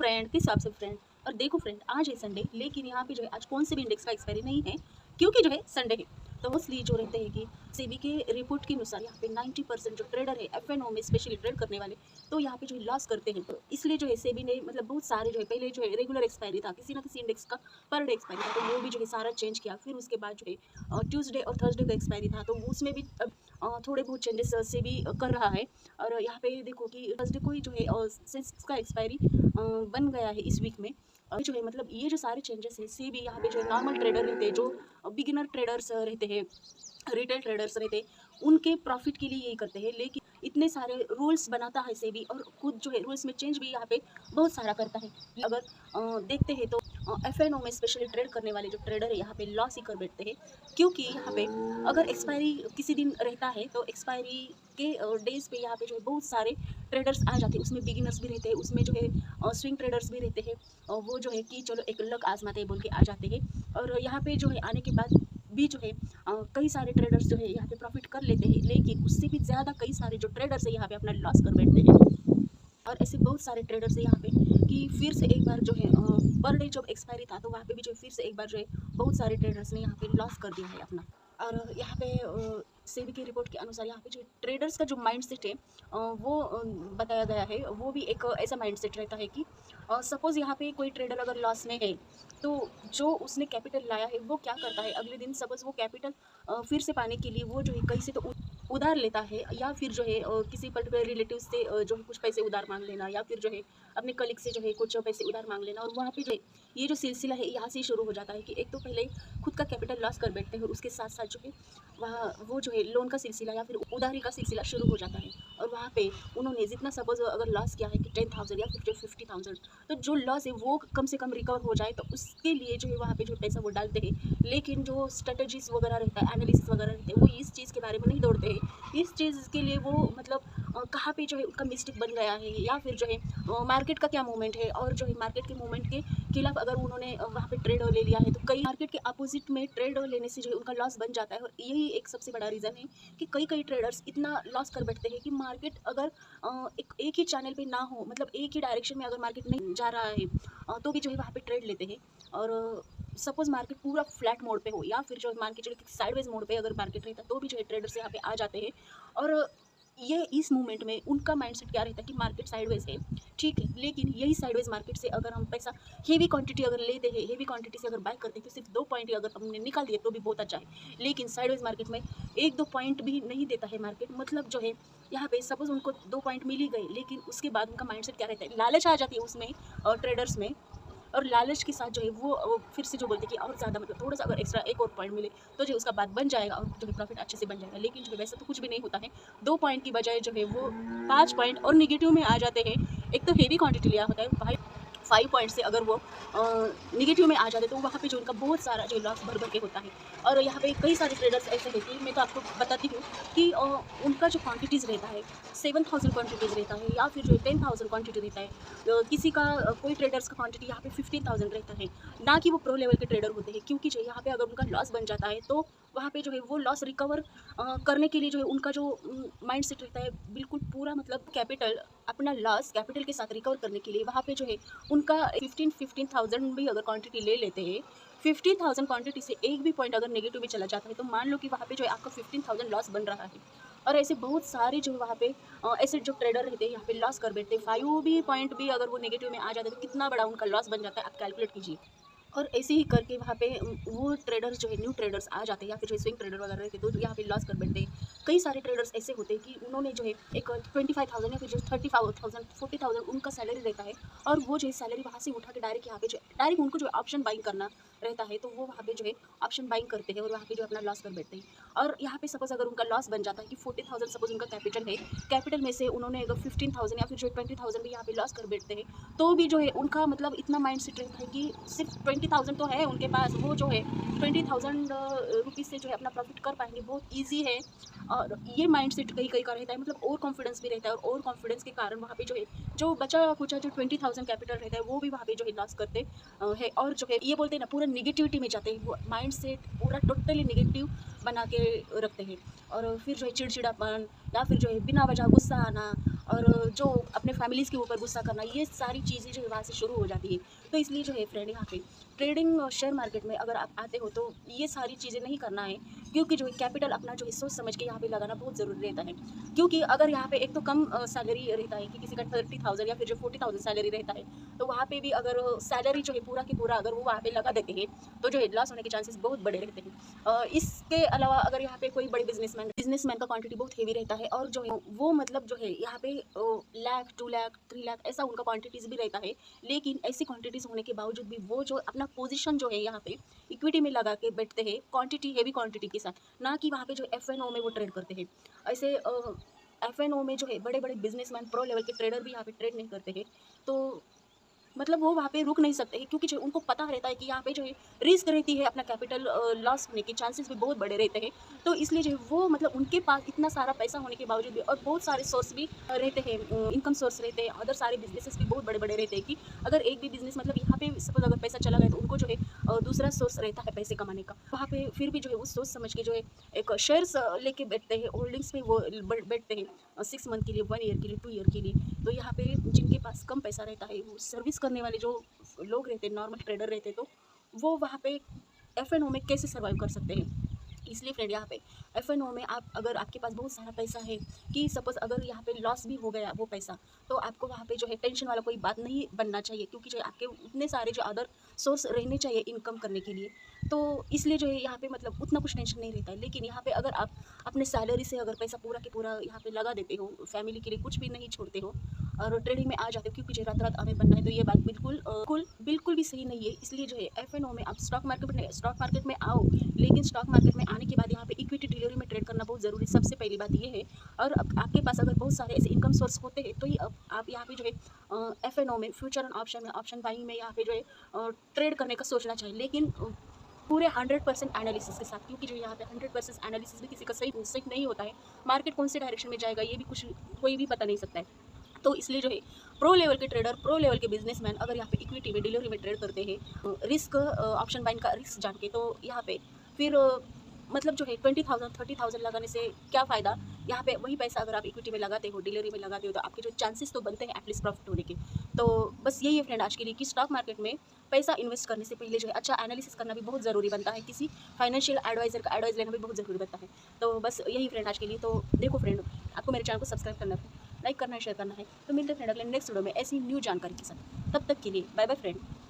Friend, किस हिसाब से फ्रेंड? और देखो फ्रेंड, आज है संडे, लेकिन यहाँ पे जो है आज कौन से भी इंडेक्स का एक्सपायरी नहीं है, क्योंकि जो है संडे है। तो मोस्टली जो रहते हैं कि सेबी के रिपोर्ट के अनुसार यहाँ पे 90% जो ट्रेडर है एफ में स्पेशली ट्रेड करने वाले, तो यहाँ पे जो है लॉस करते हैं। तो इसलिए जो है सेबी ने मतलब बहुत सारे जो है पहले जो है रेगुलर एक्सपायरी था किसी ना किसी इंडेक्स का, पर डे एक्सपायरी था, तो वो भी जो है सारा चेंज किया। फिर उसके बाद जो है ट्यूसडे और थर्सडे का एक्सपायरी था, तो उसमें भी थोड़े बहुत चेंजेस सेबी कर रहा है। और यहाँ पे देखो कि थर्सडे को ही जो है सेंसेक्स का एक्सपायरी बन गया है इस वीक में। जो है मतलब ये जो सारे चेंजेस है सेबी यहाँ पे जो है नॉर्मल ट्रेडर रहते हैं, जो बिगिनर ट्रेडर्स रहते हैं, रिटेल ट्रेडर्स रहते हैं, उनके प्रॉफिट के लिए यही करते हैं। लेकिन इतने सारे रूल्स बनाता है सेबी और खुद जो है रूल्स में चेंज भी यहाँ पे बहुत सारा करता है। अगर देखते हैं तो एफ में स्पेशली ट्रेड करने वाले जो ट्रेडर है यहाँ पे लॉस ही कर बैठते हैं, क्योंकि यहाँ पे अगर एक्सपायरी किसी दिन रहता है तो एक्सपायरी के डेज पे यहाँ पे जो है बहुत सारे ट्रेडर्स आ जाते हैं। उसमें बिगिनर्स भी रहते हैं, उसमें जो है स्विंग ट्रेडर्स भी रहते हैं। वो जो है कि चलो एक लक आजमाते हैं बोल के आ जाते हैं। और यहाँ पे जो है आने के बाद भी जो है कई सारे ट्रेडर्स जो है यहाँ पे प्रॉफिट कर लेते हैं, लेकिन उससे भी ज़्यादा कई सारे जो ट्रेडर्स है यहाँ पे अपना लॉस कर बैठते हैं। और ऐसे बहुत सारे ट्रेडर्स है यहाँ पे कि फिर से एक बार जो है पर डे जब एक्सपायरी था तो वहाँ पे भी जो है फिर से एक बार जो है बहुत सारे ट्रेडर्स ने यहाँ पे लॉस कर दिया है अपना। और यहाँ पे सेबी की रिपोर्ट के अनुसार यहाँ पे जो ट्रेडर्स का जो माइंडसेट है वो बताया गया है। वो भी एक ऐसा माइंडसेट रहता है कि सपोज़ यहाँ पे कोई ट्रेडर अगर लॉस में है, तो जो उसने कैपिटल लाया है वो क्या करता है, अगले दिन सपोज़ वो कैपिटल फिर से पाने के लिए वो जो है कहीं से तो उधार लेता है, या फिर जो है किसी पर्टिकुलर रिलेटिव से जो है कुछ पैसे उधार मांग लेना, या फिर जो है अपने कलीग से जो है कुछ पैसे उधार मांग लेना। और वहाँ पे जो है ये जो सिलसिला है यहाँ से ही शुरू हो जाता है कि एक तो पहले खुद का कैपिटल लॉस कर बैठते हैं और उसके साथ साथ जो है वहाँ वो जो है लोन का सिलसिला या फिर उधारी का सिलसिला शुरू हो जाता है। और वहाँ पे उन्होंने जितना सपोज अगर लॉस किया है कि 10,000 या फिर 50,000, तो जो लॉस है वो कम से कम रिकवर हो जाए, तो उसके लिए जो है वहाँ पे जो पैसा वो डालते हैं। लेकिन जो स्ट्रेटजीज वगैरह रहता है, एनालिसिस वगैरह रहते हैं, वो इस चीज़ के बारे में नहीं दौड़ते हैं। इस चीज़ के लिए वो मतलब कहाँ पे जो है उनका मिस्टेक बन गया है, या फिर जो है मार्केट का क्या मूवमेंट है, और जो है मार्केट के मूवमेंट के खिलाफ अगर उन्होंने वहाँ पे ट्रेड ले लिया है तो कई मार्केट के अपोजिट में ट्रेड लेने से जो है उनका लॉस बन जाता है। और यही एक सबसे बड़ा रीज़न है कि कई ट्रेडर्स इतना लॉस कर बैठते हैं कि मार्केट अगर एक ही चैनल पे ना हो, मतलब एक ही डायरेक्शन में अगर मार्केट नहीं जा रहा है तो भी जो है वहाँ पे ट्रेड लेते हैं। और सपोज मार्केट पूरा फ्लैट मोड पे हो, या फिर जो मान के चलो साइडवेज मोड पे अगर मार्केट रहता है, तो भी जो है ट्रेडर्स यहाँ पे आ जाते हैं। और ये इस मूवमेंट में उनका माइंडसेट क्या रहता है कि मार्केट साइडवेज है, ठीक है, लेकिन यही साइडवेज मार्केट से अगर हम पैसा हेवी क्वांटिटी अगर लेते हैं, हेवी क्वांटिटी से अगर बाय करते हैं, तो सिर्फ 2 पॉइंट अगर हमने निकाल दिए तो भी बहुत अच्छा है। लेकिन साइडवेज मार्केट में 1-2 पॉइंट भी नहीं देता है मार्केट, मतलब जो है यहाँ पे सपोज उनको 2 पॉइंट मिल ही गए, लेकिन उसके बाद उनका माइंडसेट क्या रहता है, लालच आ जाती है उसमें और ट्रेडर्स में। और लालच के साथ जो है वो फिर से जो बोलते हैं कि और ज़्यादा मतलब थोड़ा सा अगर एक्स्ट्रा एक और पॉइंट मिले तो जो उसका बात बन जाएगा और जो है प्रॉफिट अच्छे से बन जाएगा। लेकिन जो है वैसा तो कुछ भी नहीं होता है, 2 पॉइंट की बजाय जो है वो 5 पॉइंट और निगेटिव में आ जाते हैं। एक तो हेवी क्वांटिटी लिया होता है, 5 पॉइंट से अगर वो निगेटिव में आ जाते तो वहाँ पे जो उनका बहुत सारा जो लॉस भर के होता है। और यहाँ पे कई सारे ट्रेडर्स ऐसे हैं कि मैं तो आपको बताती हूँ कि उनका जो क्वांटिटीज़ रहता है 7,000 क्वांटिटीज़ रहता है, या फिर जो है 10,000 क्वांटिटी रहता है। किसी का कोई ट्रेडर्स का क्वांटिटी यहाँ पे 15,000 रहता है, ना कि वो प्रो लेवल के ट्रेडर होते हैं, क्योंकि जो यहाँ पे अगर उनका लॉस बन जाता है तो वहाँ पे जो है वो लॉस रिकवर करने के लिए जो है उनका जो माइंड सेट रहता है बिल्कुल पूरा, मतलब कैपिटल अपना लॉस कैपिटल के साथ रिकवर करने के लिए वहाँ पे जो है उनका 15,000 भी अगर क्वांटिटी ले लेते हैं, 15,000 क्वांटिटी से एक भी पॉइंट अगर नेगेटिव भी चला जाता है, तो मान लो कि वहाँ पे जो है आपका 15,000 लॉस बन रहा है। और ऐसे बहुत सारे जो वहाँ पे ऐसे जो ट्रेडर रहते हैं यहाँ पे लॉस कर बैठते हैं। 5 भी पॉइंट भी अगर वो नेगेटिव में आ जाते हैं तो कितना बड़ा उनका लॉस बन जाता है, आप कैलकुलेट कीजिए। और ऐसे ही करके वहाँ पे वो ट्रेडर्स जो है न्यू ट्रेडर्स आ जाते हैं, या फिर जो स्विंग ट्रेडर वगैरह रहते हैं तो यहाँ पे लॉस कर बैठते हैं। कई सारे ट्रेडर्स ऐसे होते हैं कि उन्होंने जो है एक 25,000 या फिर जो 35,000 40,000 उनका सैलरी रहता है, और वो जो है सैलरी वहाँ से उठा के डायरेक्ट यहाँ पे जो डायरेक्ट उनको जो है ऑप्शन बाइंग करना रहता है, तो वो वहाँ पे जो है ऑप्शन बाइंग करते हैं और वहाँ पे जो अपना लॉस कर बैठते हैं। और यहाँ पे सपोज अगर उनका लॉस बन जाता है कि 40,000 सपोज उनका कैपिटल है, कैपिटल में से उन्होंने अगर 15,000 या फिर जो 20,000 भी यहाँ पे लॉस कर बैठते हैं, तो भी जो है उनका मतलब इतना माइंड सेट रहता है कि सिर्फ 20,000 तो है उनके पास, वो जो है 20,000 रुपीज़ से जो है अपना प्रॉफिट कर पाएंगे, बहुत ईजी है। और ये माइंड सेट कई का रहता है, मतलब और कॉन्फिडेंस भी रहता है, और कॉन्फिडेंस के कारण वहाँ पे जो है जो बचा कुचा जो 20,000 कैपिटल रहता है वो भी वहाँ पे जो है लॉस करते है। और जो है ये बोलते हैं ना पूरा निगेटिविटी में जाते हैं, वो माइंड सेट पूरा टोटली निगेटिव बना के रखते हैं। और फिर जो है चिड़चिड़ापन, या फिर जो है बिना वजह गुस्सा आना, और जो अपने फैमिलीज़ के ऊपर गुस्सा करना, ये सारी चीज़ें जो है वहाँ से शुरू हो जाती है। तो इसलिए जो है फ्रेंड यहाँ पे ट्रेडिंग शेयर मार्केट में अगर आप आते हो तो ये सारी चीज़ें नहीं करना है, क्योंकि जो है कैपिटल अपना जो है सोच समझ के यहाँ पे लगाना बहुत ज़रूरी रहता है। क्योंकि अगर यहाँ पे एक तो कम सैलरी रहता है कि किसी का 30,000 या फिर जो 40,000 सैलरी रहता है, तो वहाँ पे भी अगर सैलरी जो है पूरा की पूरा अगर वो वहाँ पे लगा देते हैं, तो जो है लॉस होने के चांसेस बहुत बड़े रहते हैं। इसके अलावा अगर यहाँ पे कोई बड़े बिजनेसमैन का क्वांटिटी बहुत हेवी रहता है, और जो है वो मतलब जो है यहाँ पे लाख 2 लाख 3 लाख ऐसा उनका क्वांटिटीज भी रहता है। लेकिन ऐसी क्वांटिटीज होने के बावजूद भी वो जो अपना पोजीशन जो है यहाँ पे इक्विटी में लगा के बैठते हैं, क्वांटिटी हेवी क्वांटिटी के साथ, ना कि वहाँ पे जो एफ एन ओ में वो ट्रेड करते हैं। ऐसे एफ एन ओ में जो है बड़े बड़े बिजनेसमैन प्रो लेवल के ट्रेडर भी यहाँ पे ट्रेड नहीं करते हैं। तो मतलब वो वहाँ पे रुक नहीं सकते हैं, क्योंकि जो उनको पता रहता है कि यहाँ पे जो है रिस्क रहती है, अपना कैपिटल लॉस होने के चांसेस भी बहुत बड़े रहते हैं। तो इसलिए जो है वो मतलब उनके पास इतना सारा पैसा होने के बावजूद भी, और बहुत सारे सोर्स भी रहते हैं, इनकम सोर्स रहते हैं, अदर सारे बिजनेसेस भी बहुत बड़े बड़े रहते हैं कि अगर एक भी बिजनेस मतलब यहाँ पे सपोज अगर पैसा चला गया तो उनको जो है दूसरा सोर्स रहता है पैसे कमाने का। वहाँ पे फिर भी जो है उस सोच समझ के जो है एक शेयर्स लेके बैठते हैं, होल्डिंग्स में वो बैठते हैं 6 मंथ के लिए, 1 ईयर के लिए, 2 ईयर के लिए। तो यहाँ पे जिनके पास कम पैसा रहता है, वो सर्विस करने वाले जो लोग रहते हैं, नॉर्मल ट्रेडर रहते हैं, तो वो वहाँ पे एफ एन ओ में कैसे सर्वाइव कर सकते हैं। इसलिए फ्रेंड यहाँ पे एफ एन ओ में आप अगर आपके पास बहुत सारा पैसा है कि सपोज अगर यहाँ पे लॉस भी हो गया वो पैसा, तो आपको वहाँ पे जो है टेंशन वाला कोई बात नहीं बनना चाहिए, क्योंकि जो है आपके उतने सारे जो अदर सोर्स रहने चाहिए इनकम करने के लिए। तो इसलिए जो है यहाँ पे मतलब उतना कुछ टेंशन नहीं रहता है। लेकिन यहाँ पे अगर आप अपने सैलरी से अगर पैसा पूरा के पूरा यहाँ पे लगा देते हो, फैमिली के लिए कुछ भी नहीं छोड़ते हो और ट्रेडिंग में आ जाते हो क्योंकि जो रात रात अमीर बनना है, तो ये बात बिल्कुल भी सही नहीं है। इसलिए जो है एफ एन ओ में आप स्टॉक मार्केट में आओ, लेकिन स्टॉक मार्केट में आने के बाद यहाँ पे इक्विटी डिलीवरी में ट्रेड करना बहुत ज़रूरी है। सबसे पहली बात ये है। और आपके पास अगर बहुत सारे ऐसे इनकम सोर्स होते हैं, तो ही आप यहाँ पे जो है एफ एन ओ में फ्यूचर एंड ऑप्शन बाइंग में यहाँ पे जो है ट्रेड करने का सोचना चाहिए, लेकिन पूरे 100% एनालिसिस के साथ, क्योंकि जो यहाँ पे 100% एनालिसिस भी किसी का सही नहीं होता है। मार्केट कौन से डायरेक्शन में जाएगा ये भी कुछ कोई भी पता नहीं सकता है। तो इसलिए जो है प्रो लेवल के ट्रेडर, प्रो लेवल के बिजनेसमैन अगर यहाँ पे इक्विटी में डिलीवरी में ट्रेड करते हैं रिस्क ऑप्शन बाइंग का रिस्क जान के, तो यहाँ पे फिर मतलब जो है 20,000 30,000 लगाने से क्या फ़ायदा। यहाँ पे वही पैसा अगर आप इक्विटी में लगाते हो, डिलीवरी में लगाते हो, तो आपके जो चांसेस तो बनते हैं एटलीस्ट प्रॉफिट होने के। तो बस यही है फ्रेंड आज के लिए कि स्टॉक मार्केट में पैसा इन्वेस्ट करने से पहले जो है अच्छा एनालिसिस करना भी बहुत ज़रूरी बनता है, किसी फाइनेंशियल एडवाइज़र का एडवाइस लेना भी बहुत ज़रूरी बनता है। तो बस यही फ्रेंड आज के लिए। तो देखो फ्रेंड, आपको मेरे चैनल को सब्सक्राइब करना है, लाइक करना है, शेयर करना है। तो मिलते हैं फ्रेंड अगले नेक्स्ट वीडियो में ऐसी न्यू जानकारी के साथ। तब तक के लिए बाय बाय फ्रेंड।